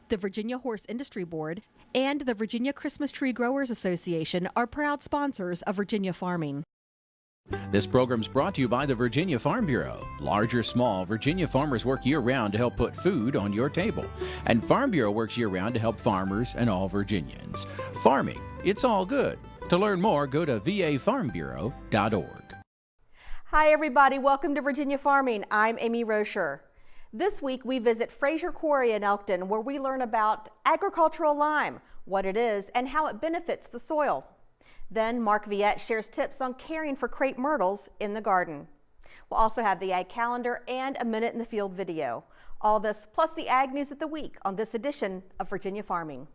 The Virginia Horse Industry Board and the Virginia Christmas Tree Growers Association are proud sponsors of Virginia farming. This program's brought to you by the Virginia Farm Bureau. Large or small, Virginia farmers work year-round to help put food on your table. And Farm Bureau works year-round to help farmers and all Virginians. Farming, it's all good. To learn more, go to vafarmbureau.org. Hi everybody, welcome to Virginia Farming. I'm Amy Rocher. This week we visit Frazier Quarry in Elkton, where we learn about agricultural lime, what it is, and how it benefits the soil. Then Mark Viett shares tips on caring for crepe myrtles in the garden. We'll also have the Ag Calendar and a Minute in the Field video. All this plus the Ag News of the Week on this edition of Virginia Farming.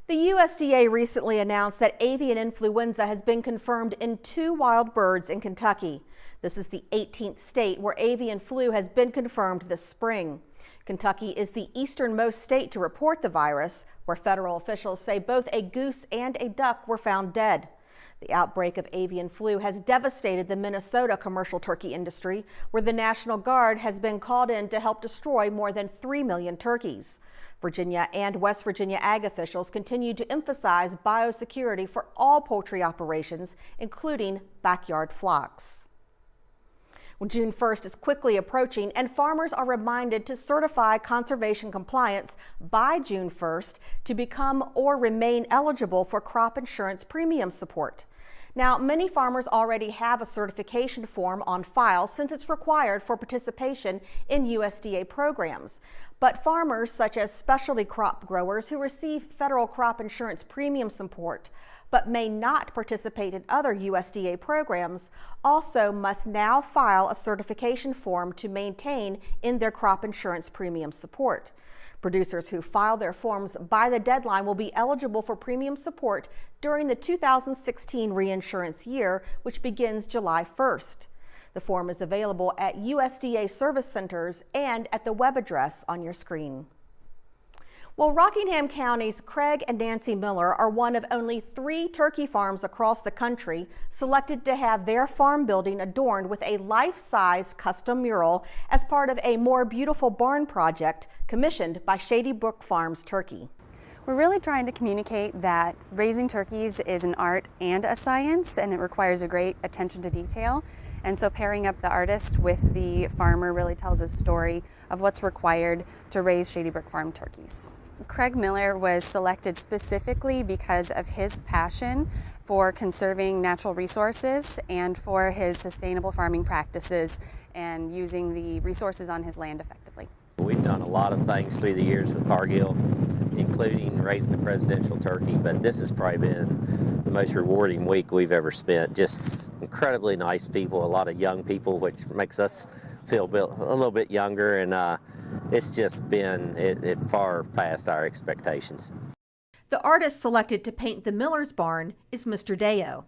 The USDA recently announced that avian influenza has been confirmed in 2 wild birds in Kentucky. This is the 18th state where avian flu has been confirmed this spring. Kentucky is the easternmost state to report the virus, where federal officials say both a goose and a duck were found dead. The outbreak of avian flu has devastated the Minnesota commercial turkey industry, where the National Guard has been called in to help destroy more than 3 million turkeys. Virginia and West Virginia ag officials continue to emphasize biosecurity for all poultry operations, including backyard flocks. Well, June 1st is quickly approaching, and farmers are reminded to certify conservation compliance by June 1st to become or remain eligible for crop insurance premium support. Now, many farmers already have a certification form on file since it's required for participation in USDA programs. But farmers such as specialty crop growers who receive federal crop insurance premium support but may not participate in other USDA programs also must now file a certification form to maintain in their crop insurance premium support. Producers who file their forms by the deadline will be eligible for premium support during the 2016 reinsurance year, which begins July 1st. The form is available at USDA service centers and at the web address on your screen. Well, Rockingham County's Craig and Nancy Miller are one of only 3 turkey farms across the country selected to have their farm building adorned with a life-size custom mural as part of a More Beautiful Barn project commissioned by Shady Brook Farms Turkey. We're really trying to communicate that raising turkeys is an art and a science, and it requires a great attention to detail. And so pairing up the artist with the farmer really tells a story of what's required to raise Shady Brook Farm turkeys. Craig Miller was selected specifically because of his passion for conserving natural resources and for his sustainable farming practices and using the resources on his land effectively. We've done a lot of things through the years with Cargill, including raising the presidential turkey, but this has probably been the most rewarding week we've ever spent. Just incredibly nice people, a lot of young people, which makes us feel a little bit younger, and it's just been it far past our expectations. The artist selected to paint the Miller's barn is Mr. Deo.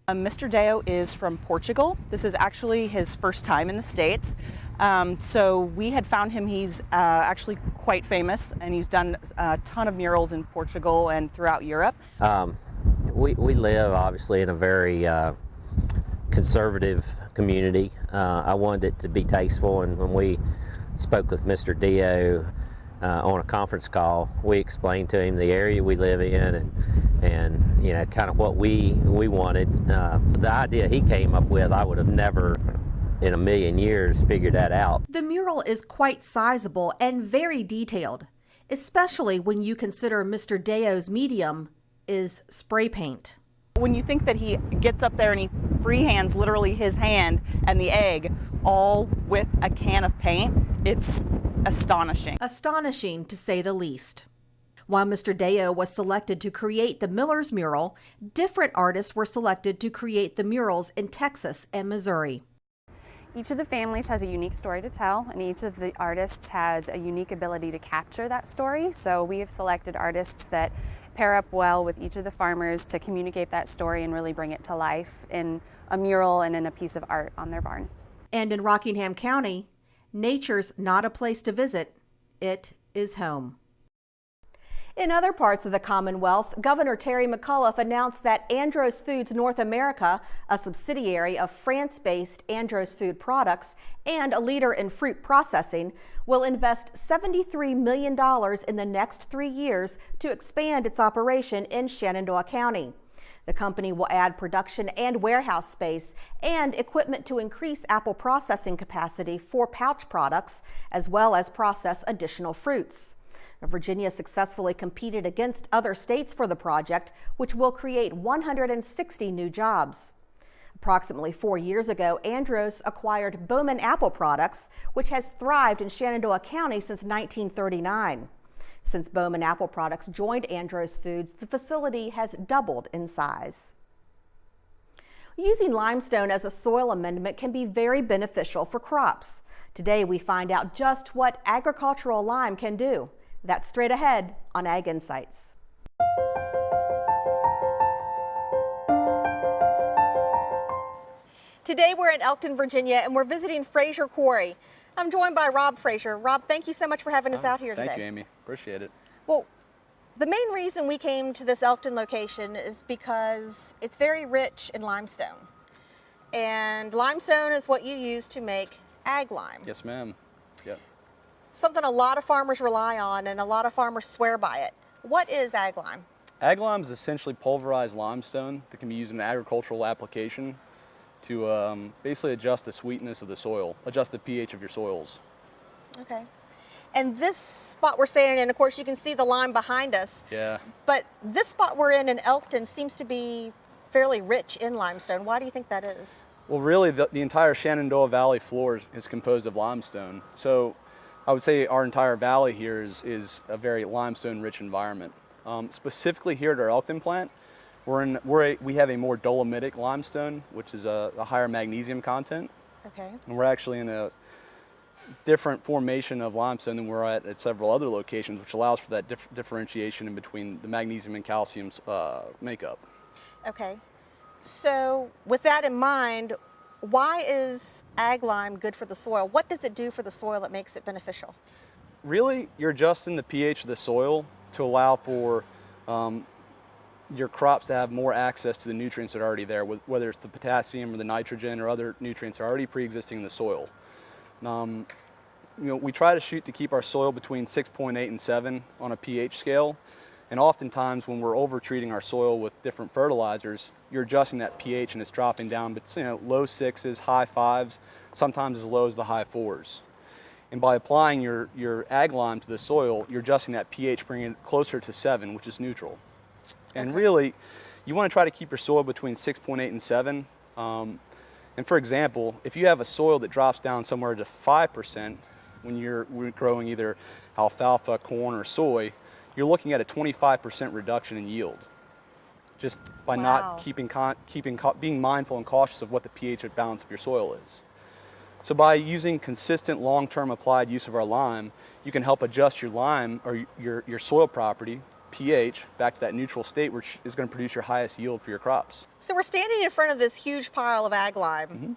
Mr. Deo is from Portugal. This is actually his first time in the States. So we had found him. He's actually quite famous, and he's done a ton of murals in Portugal and throughout Europe. We live obviously in a very conservative community. I wanted it to be tasteful, and when we spoke with Mr. Deo on a conference call, we explained to him the area we live in and you know, kind of what we wanted. The idea he came up with, I would have never in a million years figured that out. The mural is quite sizable and very detailed, especially when you consider Mr. Deo's medium is spray paint. When you think that he gets up there and he freehands literally his hand and the egg all with a can of paint, it's astonishing. Astonishing, to say the least. While Mr. Deo was selected to create the Miller's mural, different artists were selected to create the murals in Texas and Missouri. Each of the families has a unique story to tell, and each of the artists has a unique ability to capture that story. So we have selected artists that pair up well with each of the farmers to communicate that story and really bring it to life in a mural and in a piece of art on their barn. And in Rockingham County, nature's not a place to visit, it is home. In other parts of the Commonwealth, Governor Terry McAuliffe announced that Andros Foods North America, a subsidiary of France-based Andros Food Products and a leader in fruit processing, will invest $73 million in the next 3 years to expand its operation in Shenandoah County. The company will add production and warehouse space and equipment to increase apple processing capacity for pouch products, as well as process additional fruits. Virginia successfully competed against other states for the project, which will create 160 new jobs. Approximately 4 years ago, Andros acquired Bowman Apple Products, which has thrived in Shenandoah County since 1939. Since Bowman Apple Products joined Andros Foods, the facility has doubled in size. Using limestone as a soil amendment can be very beneficial for crops. Today, we find out just what agricultural lime can do. That's straight ahead on Ag Insights. Today we're in Elkton, Virginia, and we're visiting Frazier Quarry. I'm joined by Rob Frazier. Rob, thank you so much for having us out here today. Thank you, Amy. Appreciate it. Well, the main reason we came to this Elkton location is because it's very rich in limestone. And limestone is what you use to make Aglime. Yes, ma'am. Yep. Something a lot of farmers rely on and a lot of farmers swear by it. What is Aglime? Aglime is essentially pulverized limestone that can be used in an agricultural application to basically adjust the sweetness of the soil, adjust the pH of your soils. Okay. And this spot we're standing in, of course, you can see the lime behind us. Yeah. But this spot we're in Elkton seems to be fairly rich in limestone. Why do you think that is? Well, really, the entire Shenandoah Valley floor is composed of limestone. So I would say our entire valley here is a very limestone-rich environment. Specifically here at our Elkton plant, we have a more dolomitic limestone, which is a higher magnesium content. Okay. And we're actually in a different formation of limestone than we're at several other locations, which allows for that differentiation in between the magnesium and calcium makeup. Okay. So with that in mind, why is Aglime good for the soil? What does it do for the soil that makes it beneficial? Really, you're adjusting the pH of the soil to allow for your crops to have more access to the nutrients that are already there, whether it's the potassium or the nitrogen or other nutrients that are already pre-existing in the soil. We try to shoot to keep our soil between 6.8 and 7 on a pH scale. And oftentimes when we're over-treating our soil with different fertilizers, you're adjusting that pH and it's dropping down, but low 6s, high 5s, sometimes as low as the high 4s. And by applying your Aglime to the soil, you're adjusting that pH, bringing it closer to 7, which is neutral. And really, you want to try to keep your soil between 6.8 and 7. And for example, if you have a soil that drops down somewhere to 5% when you're growing either alfalfa, corn, or soy, you're looking at a 25% reduction in yield, just by not being mindful and cautious of what the pH balance of your soil is. So by using consistent long-term applied use of our lime, you can help adjust your lime or your soil property, pH, back to that neutral state, which is going to produce your highest yield for your crops. So we're standing in front of this huge pile of Aglime. Mm-hmm.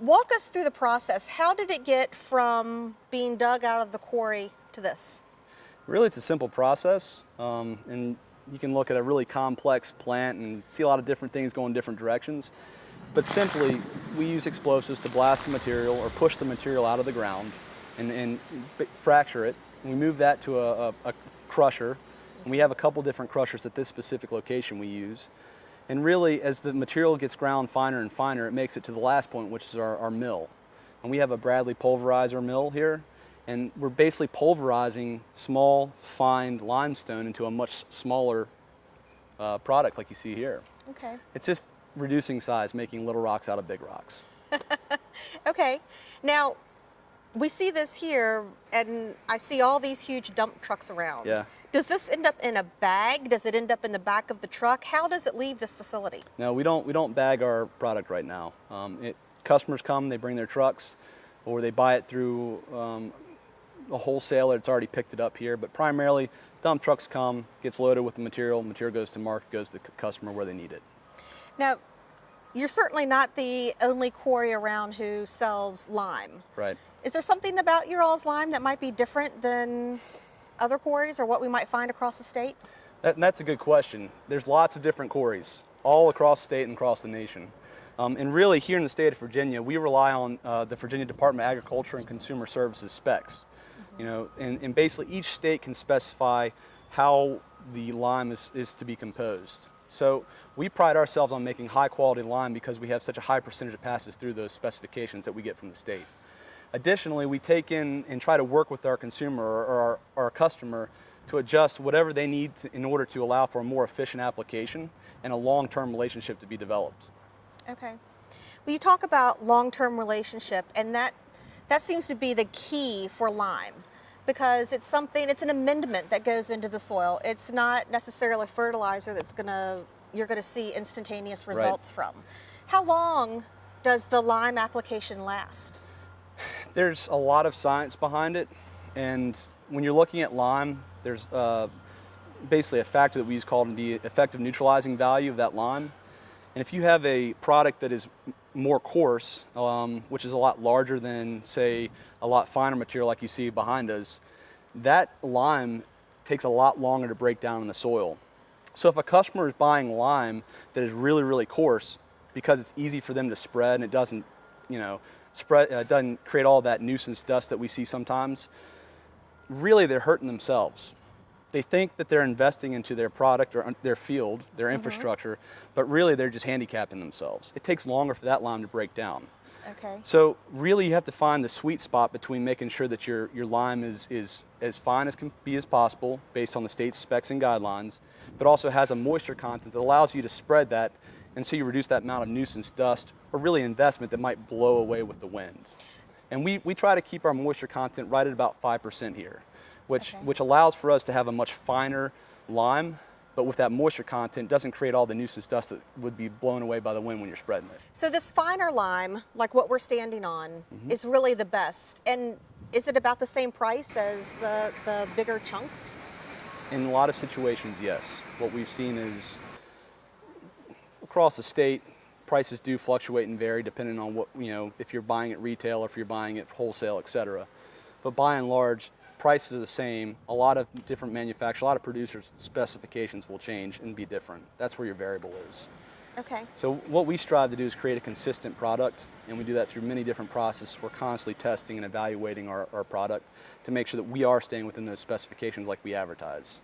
Walk us through the process. How did it get from being dug out of the quarry to this? Really, it's a simple process, and you can look at a really complex plant and see a lot of different things going different directions. But simply, we use explosives to blast the material or push the material out of the ground and fracture it. And we move that to a crusher, and we have a couple different crushers at this specific location we use. And really, as the material gets ground finer and finer, it makes it to the last point, which is our mill. And we have a Bradley pulverizer mill here. And we're basically pulverizing small, fine limestone into a much smaller product like you see here. Okay. It's just reducing size, making little rocks out of big rocks. Okay. Now, we see this here, and I see all these huge dump trucks around. Yeah. Does this end up in a bag? Does it end up in the back of the truck? How does it leave this facility? No, we don't bag our product right now. customers come, they bring their trucks, or they buy it through a wholesaler that's already picked it up here. But primarily, dump trucks come, gets loaded with the material goes to market, goes to the customer where they need it. Now, you're certainly not the only quarry around who sells lime. Right. Is there something about your all's lime that might be different than other quarries or what we might find across the state? That's a good question. There's lots of different quarries all across the state and across the nation. And really, here in the state of Virginia, we rely on the Virginia Department of Agriculture and Consumer Services specs. You know, and basically each state can specify how the lime is to be composed. So we pride ourselves on making high quality lime because we have such a high percentage that passes through those specifications that we get from the state. Additionally, we take in and try to work with our consumer or our customer to adjust whatever they need in order to allow for a more efficient application and a long-term relationship to be developed. Okay. Well, you talk about long-term relationship, and that seems to be the key for lime, because it's an amendment that goes into the soil. It's not necessarily fertilizer you're gonna see instantaneous results from. How long does the lime application last? There's a lot of science behind it, and when you're looking at lime, there's basically a factor that we use called the effective neutralizing value of that lime. And if you have a product that is more coarse, which is a lot larger than, say, a lot finer material like you see behind us, that lime takes a lot longer to break down in the soil. So if a customer is buying lime that is really, really coarse, because it's easy for them to spread and it doesn't, doesn't create all that nuisance dust that we see sometimes, really they're hurting themselves. They think that they're investing into their product or their field, their infrastructure, but really they're just handicapping themselves. It takes longer for that lime to break down. Okay. So really you have to find the sweet spot between making sure that your lime is as fine as can be as possible based on the state's specs and guidelines, but also has a moisture content that allows you to spread that, and so you reduce that amount of nuisance dust or really investment that might blow away with the wind. And we try to keep our moisture content right at about 5% here. Which allows for us to have a much finer lime, but with that moisture content doesn't create all the nuisance dust that would be blown away by the wind when you're spreading it. So this finer lime, like what we're standing on, is really the best. And is it about the same price as the bigger chunks? In a lot of situations, yes. What we've seen is across the state, prices do fluctuate and vary depending on what, if you're buying it retail or if you're buying it wholesale, etc. But by and large, prices are the same. A lot of different manufacturers, a lot of producers' specifications will change and be different. That's where your variable is. Okay. So what we strive to do is create a consistent product, and we do that through many different processes. We're constantly testing and evaluating our product to make sure that we are staying within those specifications like we advertise.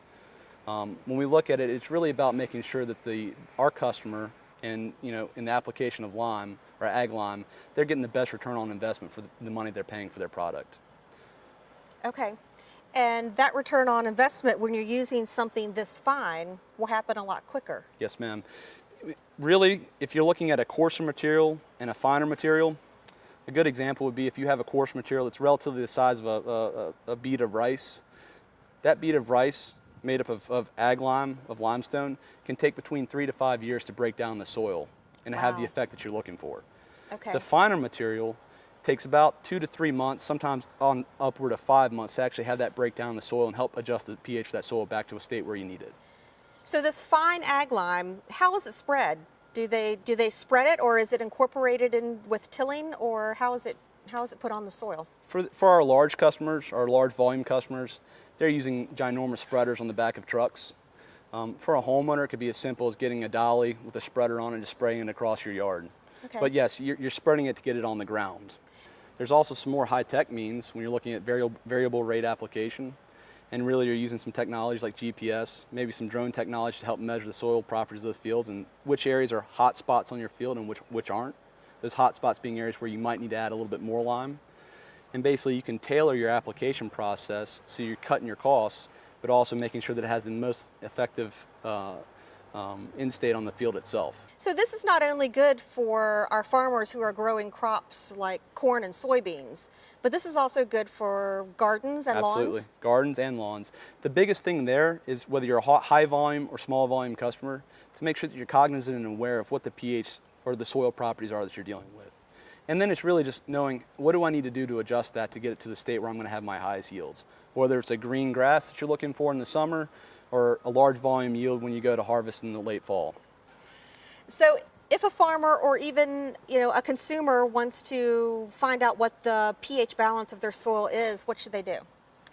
When we look at it, it's really about making sure that our customer in the application of lime or Aglime, they're getting the best return on investment for the money they're paying for their product. Okay. And that return on investment when you're using something this fine will happen a lot quicker. Yes, ma'am. Really, if you're looking at a coarser material and a finer material, a good example would be if you have a coarse material that's relatively the size of a bead of rice. That bead of rice made up of Aglime, of limestone, can take between 3 to 5 years to break down the soil and have the effect that you're looking for. Okay. The finer material takes about 2 to 3 months, sometimes on upward of 5 months, to actually have that break down in the soil and help adjust the pH of that soil back to a state where you need it. So this fine Aglime, how is it spread? Do they spread it, or is it incorporated in with tilling, or how is it put on the soil? For our large customers, our large volume customers, they're using ginormous spreaders on the back of trucks. For a homeowner, it could be as simple as getting a dolly with a spreader on it and just spraying it across your yard. Okay. But yes, you're spreading it to get it on the ground. There's also some more high-tech means when you're looking at variable rate application, and really you're using some technologies like GPS, maybe some drone technology to help measure the soil properties of the fields and which areas are hot spots on your field and which aren't. Those hot spots being areas where you might need to add a little bit more lime. And basically you can tailor your application process so you're cutting your costs, but also making sure that it has the most effective end state on the field itself. So this is not only good for our farmers who are growing crops like corn and soybeans, but this is also good for gardens and lawns? Absolutely, gardens and lawns. The biggest thing there is whether you're a high volume or small volume customer, to make sure that you're cognizant and aware of what the pH or the soil properties are that you're dealing with. And then it's really just knowing, what do I need to do to adjust that to get it to the state where I'm going to have my highest yields? Whether it's a green grass that you're looking for in the summer or a large volume yield when you go to harvest in the late fall. So if a farmer or even a consumer wants to find out what the pH balance of their soil is, what should they do?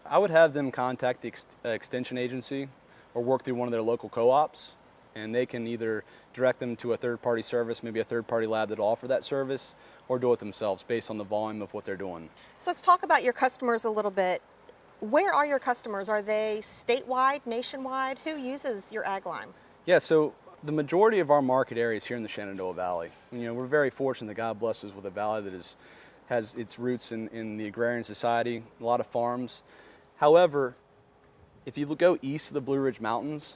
I would have them contact the extension agency or work through one of their local co-ops, and they can either direct them to a third-party service, maybe a third-party lab that'll offer that service, or do it themselves based on the volume of what they're doing. So let's talk about your customers a little bit. Where are your customers? Are they statewide, nationwide? Who uses your Aglime? Yeah, so the majority of our market area is here in the Shenandoah Valley. We're very fortunate that God blessed us with a valley that has its roots in the agrarian society, a lot of farms. However, if you go east of the Blue Ridge Mountains,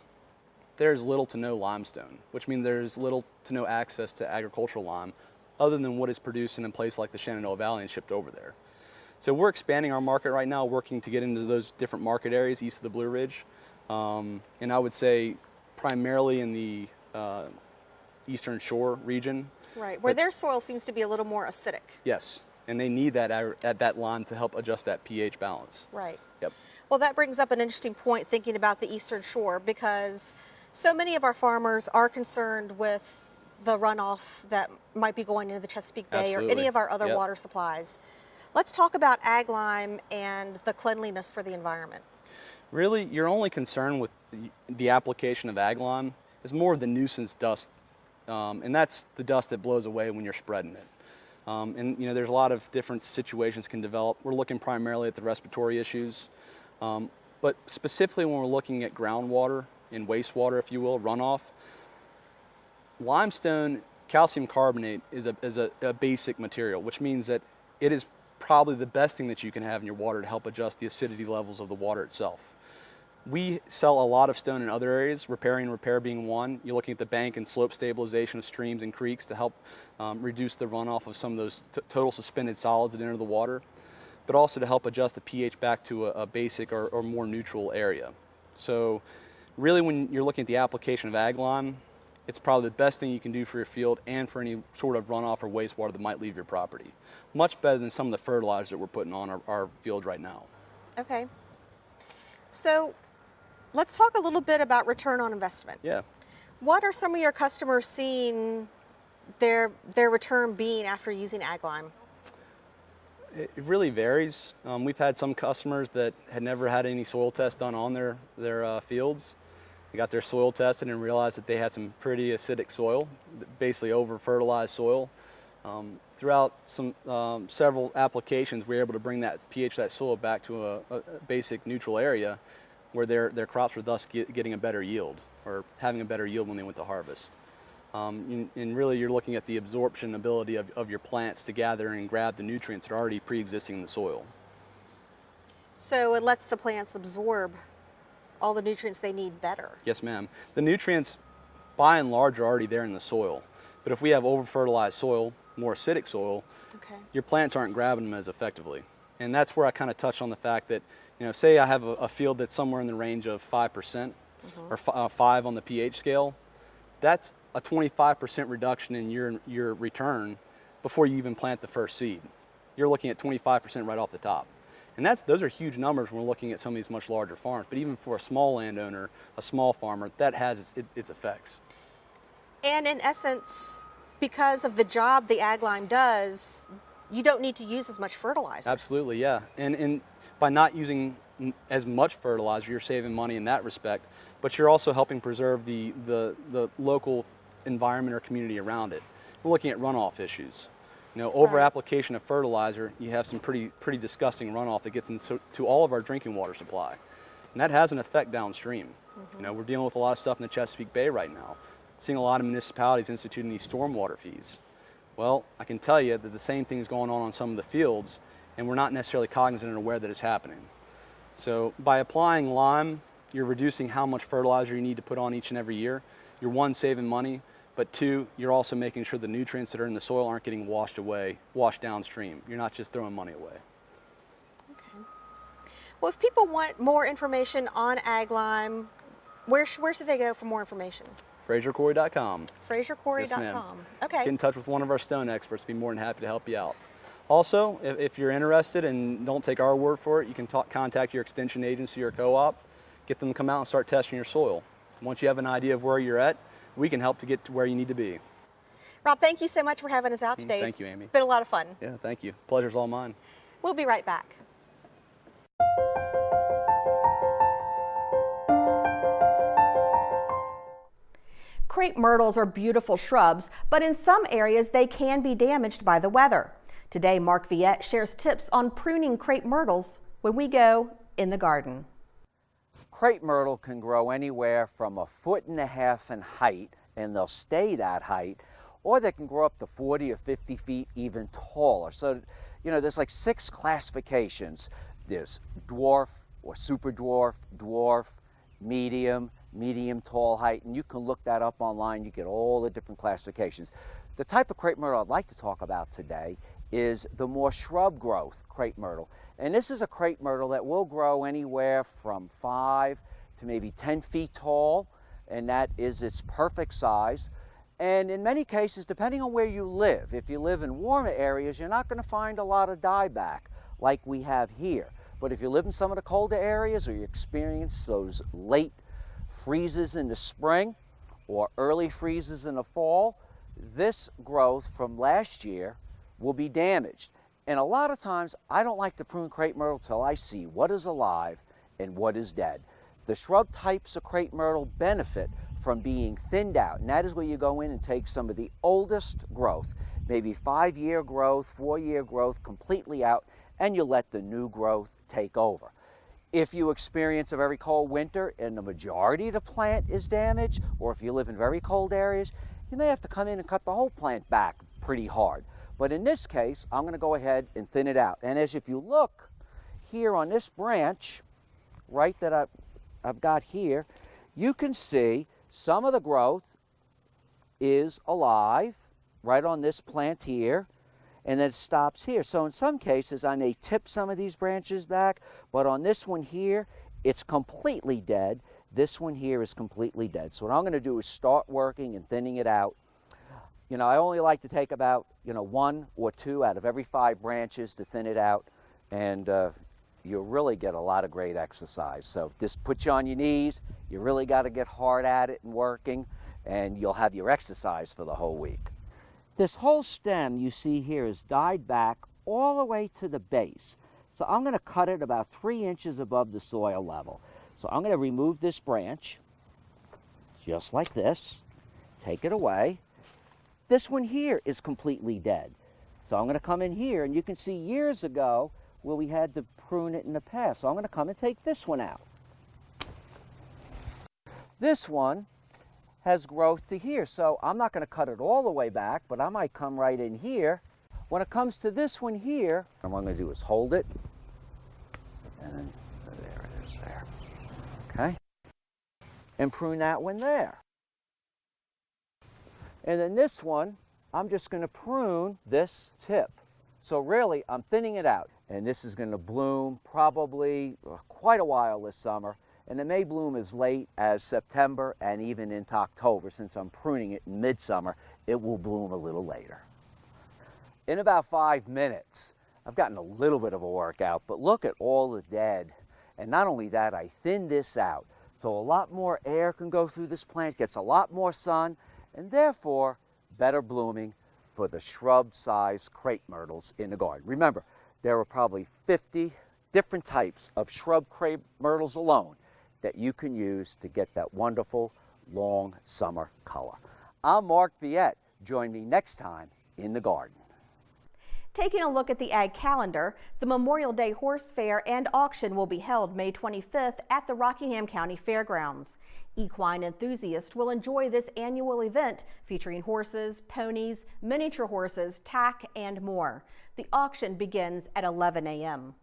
there's little to no limestone, which means there's little to no access to agricultural lime other than what is produced in a place like the Shenandoah Valley and shipped over there. So we're expanding our market right now, working to get into those different market areas east of the Blue Ridge. And I would say primarily in the Eastern Shore region. Right, where their soil seems to be a little more acidic. Yes, and they need that lime to help adjust that pH balance. Right. Yep. Well, that brings up an interesting point thinking about the Eastern Shore, because so many of our farmers are concerned with the runoff that might be going into the Chesapeake Bay Absolutely. or any of our other Yep. water supplies. Let's talk about Aglime and the cleanliness for the environment. Really, your only concern with the application of Aglime is more of the nuisance dust, and that's the dust that blows away when you're spreading it. And there's a lot of different situations can develop. We're looking primarily at the respiratory issues, but specifically when we're looking at groundwater and wastewater, if you will, runoff, limestone calcium carbonate is a basic material, which means that it is probably the best thing that you can have in your water to help adjust the acidity levels of the water itself. We sell a lot of stone in other areas, repairing and repair being one. You're looking at the bank and slope stabilization of streams and creeks to help reduce the runoff of some of those total suspended solids that enter the water, but also to help adjust the pH back to a basic or more neutral area. So really, when you're looking at the application of Aglime, it's probably the best thing you can do for your field and for any sort of runoff or wastewater that might leave your property. Much better than some of the fertilizers that we're putting on our fields right now. Okay. So let's talk a little bit about return on investment. Yeah. What are some of your customers seeing their return being after using Aglime? It really varies. We've had some customers that had never had any soil test done on their fields. They got their soil tested and realized that they had some pretty acidic soil, basically over-fertilized soil. Throughout several applications, we were able to bring that pH of that soil back to a basic neutral area where their crops were thus getting a better yield, or having a better yield when they went to harvest. And really, you're looking at the absorption ability of your plants to gather and grab the nutrients that are already pre-existing in the soil. So it lets the plants absorb all the nutrients they need better. Yes, ma'am. The nutrients, by and large, are already there in the soil. But if we have over-fertilized soil, more acidic soil, Okay. your plants aren't grabbing them as effectively. And that's where I kind of touch on the fact that, say I have a field that's somewhere in the range of 5% or 5 on the pH scale, that's a 25% reduction in your return before you even plant the first seed. You're looking at 25% right off the top. And those are huge numbers when we're looking at some of these much larger farms. But even for a small landowner, a small farmer, that has its effects. And in essence, because of the job the Aglime does, you don't need to use as much fertilizer. Absolutely, yeah. And by not using as much fertilizer, you're saving money in that respect, but you're also helping preserve the local environment or community around it. We're looking at runoff issues. Over application of fertilizer, you have some pretty disgusting runoff that gets into all of our drinking water supply. And that has an effect downstream. We're dealing with a lot of stuff in the Chesapeake Bay right now. Seeing a lot of municipalities instituting these stormwater fees. Well, I can tell you that the same thing is going on some of the fields, and we're not necessarily cognizant and aware that it's happening. So by applying lime, you're reducing how much fertilizer you need to put on each and every year. You're one, saving money, but two, you're also making sure the nutrients that are in the soil aren't getting washed downstream. You're not just throwing money away. Okay. Well, if people want more information on Aglime, where should they go for more information? FrazierQuarry.com. FrazierQuarry.com. Yes, ma'am. Okay. Get in touch with one of our stone experts. Be more than happy to help you out. Also, if you're interested and don't take our word for it, you can contact your extension agency or co-op, get them to come out and start testing your soil. Once you have an idea of where you're at, we can help to get to where you need to be. Rob, thank you so much for having us out today. Thank you, Amy. It's been a lot of fun. Yeah, thank you. Pleasure's all mine. We'll be right back. Crepe myrtles are beautiful shrubs, but in some areas they can be damaged by the weather. Today, Mark Viett shares tips on pruning crepe myrtles when we go in the garden. Crepe myrtle can grow anywhere from 1.5 feet in height, and they'll stay that height, or they can grow up to 40 or 50 feet even taller. So, you know, there's like 6 classifications. There's dwarf or super dwarf, dwarf, medium, medium tall height, and you can look that up online. You get all the different classifications. The type of crepe myrtle I'd like to talk about today is the more shrub growth crepe myrtle. And this is a crepe myrtle that will grow anywhere from 5 to maybe 10 feet tall, and that is its perfect size. And in many cases, depending on where you live, if you live in warmer areas, you're not going to find a lot of dieback like we have here. But if you live in some of the colder areas, or you experience those late freezes in the spring or early freezes in the fall, this growth from last year will be damaged. And a lot of times I don't like to prune crepe myrtle till I see what is alive and what is dead. The shrub types of crepe myrtle benefit from being thinned out, and that is where you go in and take some of the oldest growth, maybe 5-year growth, 4-year growth completely out, and you let the new growth take over. If you experience a very cold winter and the majority of the plant is damaged, or if you live in very cold areas, you may have to come in and cut the whole plant back pretty hard. But in this case, I'm going to go ahead and thin it out. And as if you look here on this branch, right, that I've got here, you can see some of the growth is alive right on this plant here, and then it stops here. So in some cases, I may tip some of these branches back, but on this one here, it's completely dead. This one here is completely dead. So what I'm going to do is start working and thinning it out. You know, I only like to take about, 1 or 2 out of every 5 branches to thin it out, and you'll really get a lot of great exercise. So this puts you on your knees. You really got to get hard at it and working, and you'll have your exercise for the whole week. This whole stem you see here is dyed back all the way to the base. So I'm going to cut it about 3 inches above the soil level. So I'm going to remove this branch, just like this, take it away. This one here is completely dead. So I'm going to come in here, and you can see years ago where we had to prune it in the past. So I'm going to come and take this one out. This one has growth to here, so I'm not going to cut it all the way back, but I might come right in here. When it comes to this one here, what I'm going to do is hold it, and then there it is there, okay? And prune that one there. And then this one, I'm just going to prune this tip. So really, I'm thinning it out, and this is going to bloom probably quite a while this summer. And it may bloom as late as September and even into October. Since I'm pruning it in midsummer, it will bloom a little later. In about 5 minutes, I've gotten a little bit of a workout, but look at all the dead. And not only that, I thinned this out. So a lot more air can go through this plant, gets a lot more sun, and therefore better blooming for the shrub-sized crepe myrtles in the garden. Remember, there are probably 50 different types of shrub crepe myrtles alone that you can use to get that wonderful long summer color. I'm Mark Viett. Join me next time in the garden. Taking a look at the ag calendar, the Memorial Day Horse Fair and Auction will be held May 25th at the Rockingham County Fairgrounds. Equine enthusiasts will enjoy this annual event featuring horses, ponies, miniature horses, tack, and more. The auction begins at 11 a.m.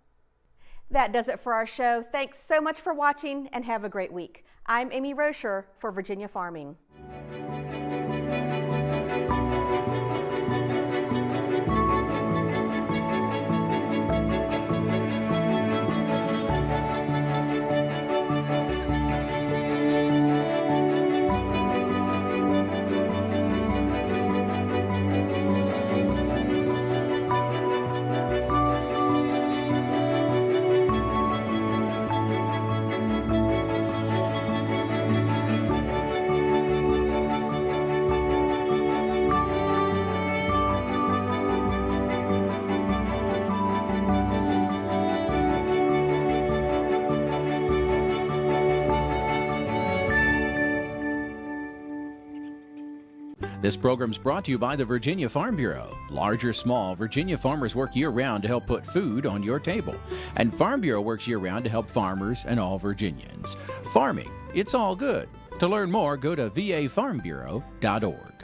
That does it for our show. Thanks so much for watching and have a great week. I'm Amy Rocher for Virginia Farming. This program's brought to you by the Virginia Farm Bureau. Large or small, Virginia farmers work year-round to help put food on your table. And Farm Bureau works year-round to help farmers and all Virginians. Farming, it's all good. To learn more, go to vafarmbureau.org.